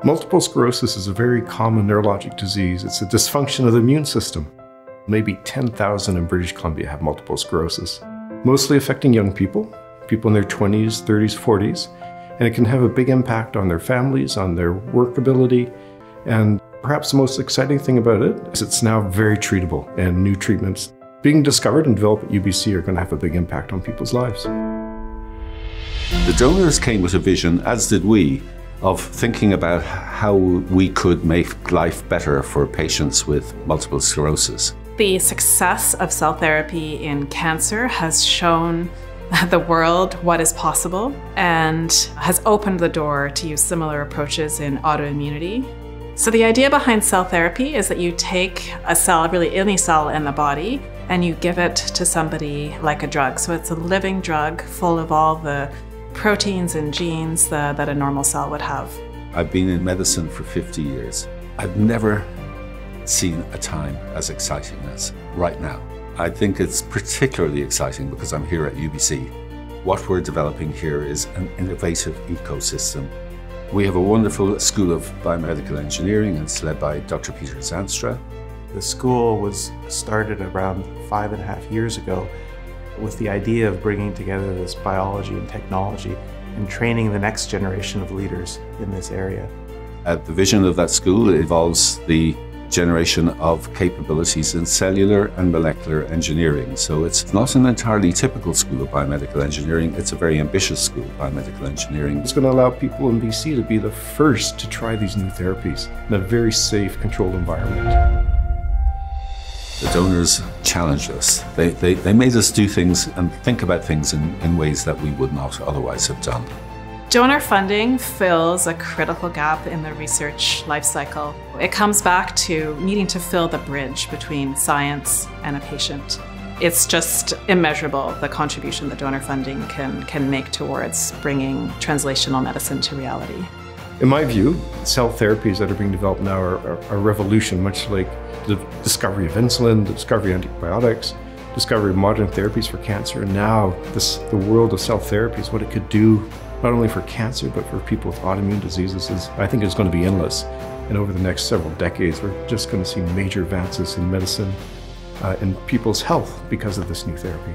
Multiple sclerosis is a very common neurologic disease. It's a dysfunction of the immune system. Maybe 10,000 in British Columbia have multiple sclerosis, mostly affecting young people, people in their 20s, 30s, 40s, and it can have a big impact on their families, on their work ability, and perhaps the most exciting thing about it is it's now very treatable, and new treatments being discovered and developed at UBC are going to have a big impact on people's lives. The donors came with a vision, as did we, of thinking about how we could make life better for patients with multiple sclerosis. The success of cell therapy in cancer has shown the world what is possible and has opened the door to use similar approaches in autoimmunity. So the idea behind cell therapy is that you take a cell, really any cell in the body, and you give it to somebody like a drug. So it's a living drug full of all the proteins and genes that a normal cell would have. I've been in medicine for 50 years. I've never seen a time as exciting as right now. I think it's particularly exciting because I'm here at UBC. What we're developing here is an innovative ecosystem. We have a wonderful School of Biomedical Engineering, and it's led by Dr. Peter Zanstra. The school was started around 5.5 years ago with the idea of bringing together this biology and technology and training the next generation of leaders in this area. The vision of that school involves the generation of capabilities in cellular and molecular engineering. So it's not an entirely typical School of Biomedical Engineering, it's a very ambitious School of Biomedical Engineering. It's going to allow people in BC to be the first to try these new therapies in a very safe, controlled environment. The donors challenged us. They made us do things and think about things in ways that we would not otherwise have done. Donor funding fills a critical gap in the research life cycle. It comes back to needing to fill the bridge between science and a patient. It's just immeasurable, the contribution that donor funding can make towards bringing translational medicine to reality. In my view, cell therapies that are being developed now are a revolution, much like the discovery of insulin, the discovery of antibiotics, discovery of modern therapies for cancer, and now the world of cell therapies, what it could do not only for cancer, but for people with autoimmune diseases, I think is going to be endless. And over the next several decades, we're just going to see major advances in medicine and people's health because of this new therapy.